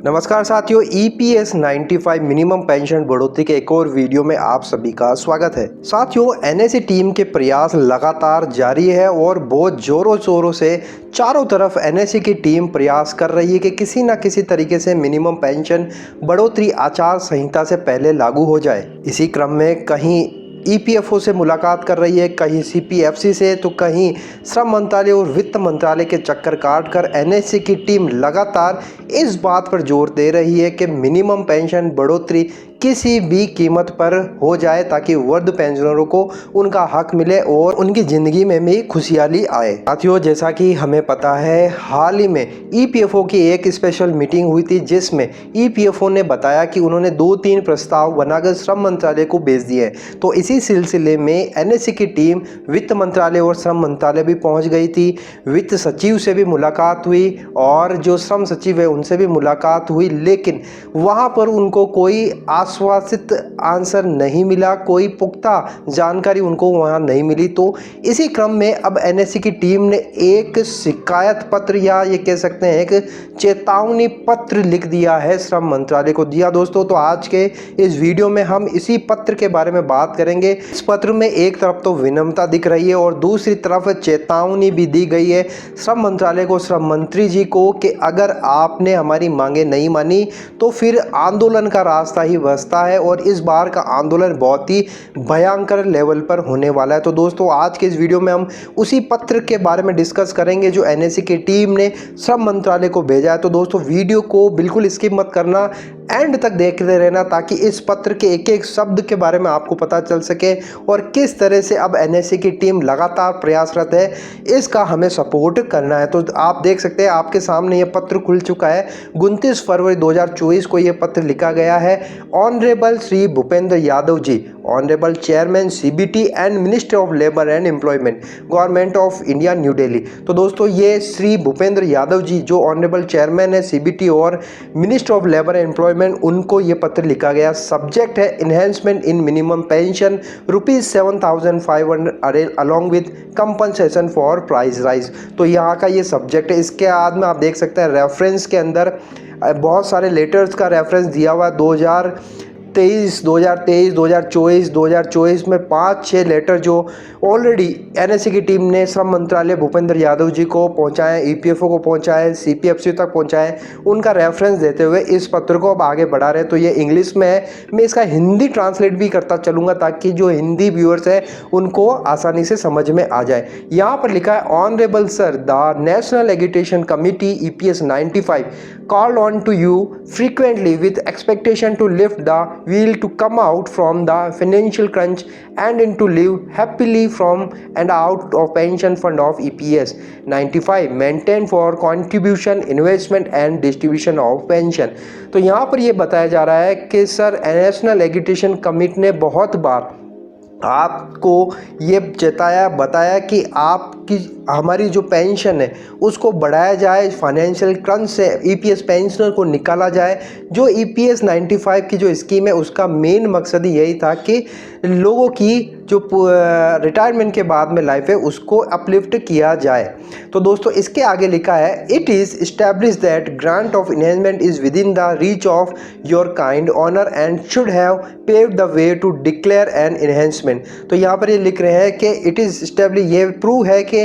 नमस्कार साथियों, EPS 95 minimum pension बढ़ोतरी के एक और वीडियो में आप सभी का स्वागत है। साथियों, NSE टीम के प्रयास लगातार जारी है और बहुत जोरों शोरों से चारों तरफ NSE की टीम प्रयास कर रही है कि किसी न किसी तरीके से मिनिमम पेंशन बढ़ोतरी आचार संहिता से पहले लागू हो जाए। इसी क्रम में कहीं EPFO से मुलाकात कर रही है, कहीं CPFC से, तो कहीं श्रम मंत्रालय और वित्त मंत्रालय के चक्कर काटकर NSE की टीम लगातार इस बात पर जोर दे रही है कि मिनिमम पेंशन बढ़ोतरी किसी भी कीमत पर हो जाए ताकि वृद्ध पेंशनरों को उनका हक मिले और उनकी ज़िंदगी में भी खुशहाली आए। साथियों, जैसा कि हमें पता है, हाल ही में EPFO की एक स्पेशल मीटिंग हुई थी जिसमें EPFO ने बताया कि उन्होंने 2-3 प्रस्ताव बनाकर श्रम मंत्रालय को भेज दिए हैं। तो इसी सिलसिले में NSE की टीम वित्त मंत्रालय और श्रम मंत्रालय भी पहुंच गई थी। वित्त सचिव से भी मुलाकात हुई और जो श्रम सचिव है उनसे भी मुलाकात हुई, लेकिन वहां पर उनको कोई आश्वासित आंसर नहीं मिला, कोई पुख्ता जानकारी उनको वहां नहीं मिली। तो इसी क्रम में अब NSE की टीम ने एक शिकायत पत्र या ये कह सकते हैं एक चेतावनी पत्र लिख दिया है, श्रम मंत्रालय को दिया दोस्तों। तो आज के इस वीडियो में हम इसी पत्र के बारे में बात करेंगे। इस पत्र में एक तरफ तो विनम्रता दिख रही है और दूसरी तरफ चेतावनी भी दी गई है श्रम मंत्रालय को, श्रम मंत्री जी को, कि अगर आपने हमारी मांगे नहीं मानी तो फिर आंदोलन का रास्ता ही बसता है और इस बार का आंदोलन बहुत ही भयंकर लेवल पर होने वाला है। तो दोस्तों, आज के इस वीडियो में हम उसी पत्र के बारे में डिस्कस करेंगे जो NSE की टीम ने श्रम मंत्रालय को भेजा है। तो दोस्तों, वीडियो को बिल्कुल स्किप मत करना, एंड तक देखते रहना ताकि इस पत्र के एक एक शब्द के बारे में आपको पता चल सके और किस तरह से अब NSE की टीम लगातार प्रयासरत है, इसका हमें सपोर्ट करना है। तो आप देख सकते हैं, आपके सामने ये पत्र खुल चुका है। 29 फरवरी 2024 को ये पत्र लिखा गया है। Honourable Shri Bhupendra Yadav ji, honourable chairman CBT and minister of labour and employment, government of India, New Delhi. तो दोस्तों, ये श्री भूपेंद्र यादव जी जो ऑनरेबल चेयरमैन है CBT और minister of labour and employment, उनको ये पत्र लिखा गया। सब्जेक्ट है enhancement in minimum pension ₹7,500 along with compensation for price rise. तो यहाँ का ये सब्जेक्ट है। इसके बाद में आप देख सकते हैं रेफरेंस के अंदर बहुत सारे लेटर्स का रेफरेंस दिया हुआ है। 2023, 2024 में 5-6 लेटर जो ऑलरेडी NSE की टीम ने श्रम मंत्रालय भूपेंद्र यादव जी को पहुंचाए, EPFO को पहुंचाए, CPFC तक पहुंचाए, उनका रेफरेंस देते हुए इस पत्र को अब आगे बढ़ा रहे हैं। तो ये इंग्लिश में है, मैं इसका हिंदी ट्रांसलेट भी करता चलूँगा ताकि जो हिंदी व्यूअर्स है उनको आसानी से समझ में आ जाए। यहाँ पर लिखा है, honourable sir, the national education committee EPS 95 called on to you frequently with expectation to lift the wheel to come out from the financial crunch and into live happily from and out of pension fund of EPS 95 maintained for contribution, investment and distribution of pension। तो यहाँ पर ये बताया जा रहा है कि sir, national education committee ने बहुत बार आपको ये बताया कि आपकी हमारी जो पेंशन है उसको बढ़ाया जाए, फाइनेंशियल क्रंच से EPS पेंशनर को निकाला जाए। जो EPS 95 की जो स्कीम है उसका मेन मकसद ही यही था कि लोगों की जो रिटायरमेंट के बाद में लाइफ है उसको अपलिफ्ट किया जाए। तो दोस्तों, इसके आगे लिखा है, it is establish that grant of enhancement is within the reach of your kind honour and should have paved the way to declare an enhancement. तो यहाँ पर ये लिख रहे हैं कि इट इज़ एस्टैब्लिश, ये प्रूव है कि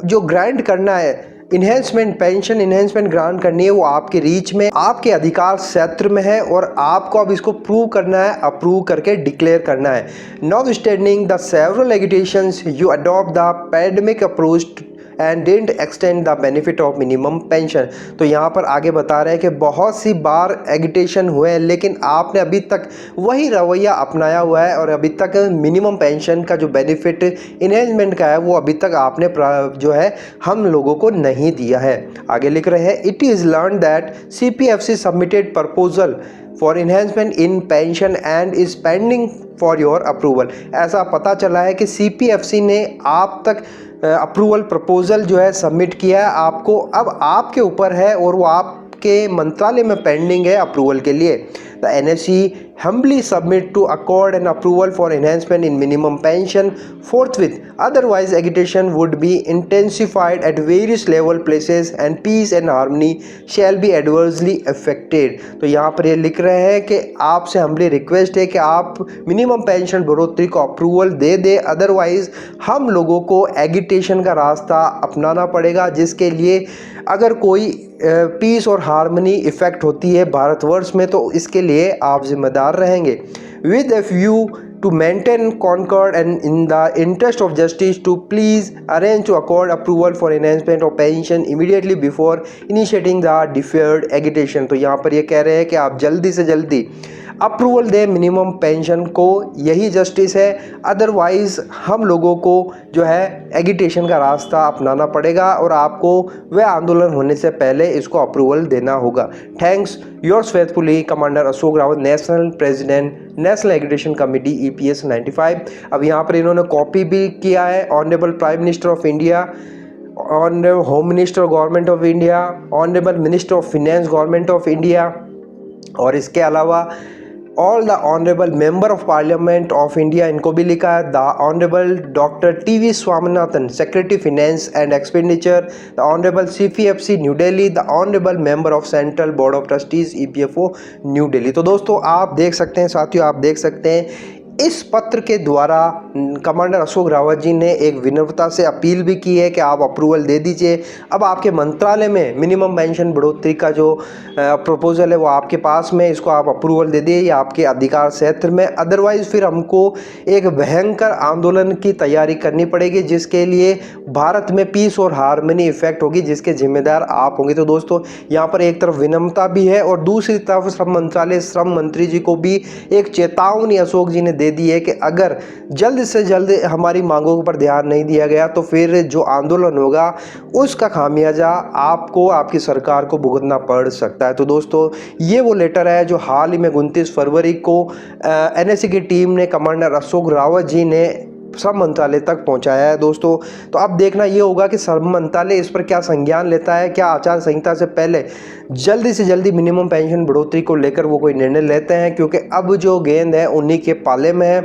जो ग्रांट करना है, इन्हेंसमेंट, पेंशन इन्हेंसमेंट ग्रांट करनी है, वो आपके रीच में, आपके अधिकार क्षेत्र में है और आपको अब इसको प्रूव करना है, अप्रूव करके डिक्लेयर करना है। Notwithstanding the several educations you adopt the pandemic approach and didn't extend the benefit of minimum pension. तो यहाँ पर आगे बता रहे हैं कि बहुत सी बार एगिटेशन हुए हैं लेकिन आपने अभी तक वही रवैया अपनाया हुआ है और अभी तक मिनिमम पेंशन का जो बेनिफिट इन्हेंसमेंट का है वो अभी तक आपने जो है हम लोगों को नहीं दिया है। आगे लिख रहे हैं, it is learn that CPFC submitted proposal for enhancement in pension and is pending for your approval. ऐसा पता चला है कि CPFC ने आप तक अप्रूवल प्रपोजल जो है सबमिट किया है, आपको अब आपके ऊपर है और वो आप के मंत्रालय में पेंडिंग है अप्रूवल के लिए। The NSE humbly submit to accord an approval for enhancement in minimum pension forthwith, otherwise agitation would be intensified at various level places and peace and harmony shall be adversely affected। तो यहाँ पर ये लिख रहे हैं कि आपसे humbly request है कि आप मिनिमम पेंशन बढ़ोतरी को अप्रूवल दे दे, अदरवाइज हम लोगों को एगिटेशन का रास्ता अपनाना पड़ेगा, जिसके लिए अगर कोई पीस और हार्मनी इफ़ेक्ट होती है भारतवर्ष में तो इसके लिए आप जिम्मेदार रहेंगे। With A view to maintain concord and in the interest of justice to please arrange to accord approval for enhancement of pension immediately before initiating the deferred agitation। तो यहाँ पर ये कह रहे हैं कि आप जल्दी से जल्दी अप्रूवल दें मिनिमम पेंशन को, यही जस्टिस है, अदरवाइज़ हम लोगों को जो है एगिटेशन का रास्ता अपनाना पड़ेगा और आपको वह आंदोलन होने से पहले इसको अप्रूवल देना होगा। Thanks, yours faithfully commander Ashok Rawat, national president, national agitation committee EPS 95। अब यहाँ पर इन्होंने कॉपी भी किया है honourable prime minister of India, honourable home minister government of India, honourable minister of finance government of India, और इसके अलावा all the honourable member of parliament of India, इनको भी लिखा है। The honourable doctor TV Swaminathan, secretary finance and expenditure, the honourable CPFC new Delhi, the honourable member of central board of trustees EPFO new Delhi. तो दोस्तों आप देख सकते हैं, साथियों आप देख सकते हैं, इस पत्र के द्वारा कमांडर अशोक रावत जी ने एक विनम्रता से अपील भी की है कि आप अप्रूवल दे दीजिए। अब आपके मंत्रालय में मिनिमम पेंशन बढ़ोतरी का जो प्रपोजल है वो आपके पास में, इसको आप अप्रूवल दे दिए, ये आपके अधिकार क्षेत्र में, अदरवाइज़ फिर हमको एक भयंकर आंदोलन की तैयारी करनी पड़ेगी, जिसके लिए भारत में पीस और हार्मनी इफेक्ट होगी, जिसके जिम्मेदार आप होंगे। तो दोस्तों यहाँ पर एक तरफ विनम्रता भी है और दूसरी तरफ श्रम मंत्रालय, श्रम मंत्री जी को भी एक चेतावनी अशोक जी ने दे दी है कि अगर जल्द से जल्द हमारी मांगों पर ध्यान नहीं दिया गया तो फिर जो आंदोलन होगा उसका खामियाजा आपको, आपकी सरकार को भुगतना पड़ सकता है। तो दोस्तों ये वो लेटर है जो हाल ही में 29 फरवरी को NSE की टीम ने कमांडर अशोक रावत जी ने श्रम मंत्रालय तक पहुंचाया है दोस्तों। तो अब देखना ये होगा कि श्रम मंत्रालय इस पर क्या संज्ञान लेता है, क्या आचार संहिता से पहले जल्दी से जल्दी मिनिमम पेंशन बढ़ोतरी को लेकर वो कोई निर्णय लेते हैं, क्योंकि अब जो गेंद है उन्हीं के पाले में है।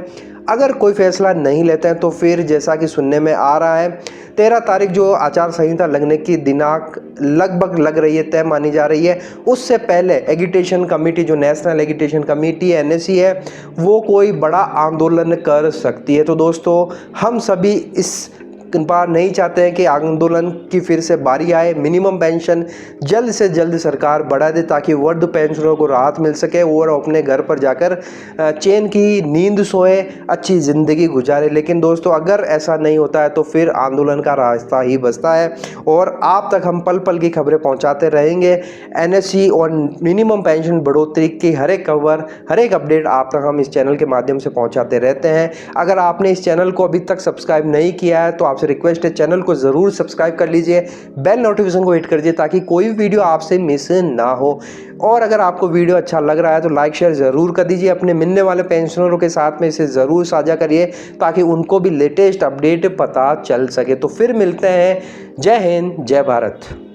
अगर कोई फैसला नहीं लेते हैं तो फिर जैसा कि सुनने में आ रहा है 13 तारीख जो आचार संहिता लगने की दिनांक लगभग लग रही है, तय मानी जा रही है, उससे पहले एगिटेशन कमेटी, जो नेशनल एगिटेशन कमेटी NSE है, वो कोई बड़ा आंदोलन कर सकती है। तो दोस्तों हम सभी इस बार नहीं चाहते हैं कि आंदोलन की फिर से बारी आए। मिनिमम पेंशन जल्द से जल्द सरकार बढ़ा दे ताकि वृद्ध पेंशनरों को राहत मिल सके और अपने घर पर जाकर चैन की नींद सोए, अच्छी ज़िंदगी गुजारे। लेकिन दोस्तों अगर ऐसा नहीं होता है तो फिर आंदोलन का रास्ता ही बचता है और आप तक हम पल पल की खबरें पहुंचाते रहेंगे। NSE और मिनिमम पेंशन बढ़ोतरी की हर एक खबर, हर एक अपडेट आप तक हम इस चैनल के माध्यम से पहुँचाते रहते हैं। अगर आपने इस चैनल को अभी तक सब्सक्राइब नहीं किया है तो आपसे रिक्वेस्ट है चैनल को जरूर सब्सक्राइब कर लीजिए, बेल नोटिफिकेशन को हिट कर दीजिए ताकि कोई वीडियो आपसे मिस ना हो। और अगर आपको वीडियो अच्छा लग रहा है तो लाइक शेयर जरूर कर दीजिए, अपने मिलने वाले पेंशनरों के साथ में इसे जरूर साझा करिए ताकि उनको भी लेटेस्ट अपडेट पता चल सके। तो फिर मिलते हैं, जय हिंद, जय भारत।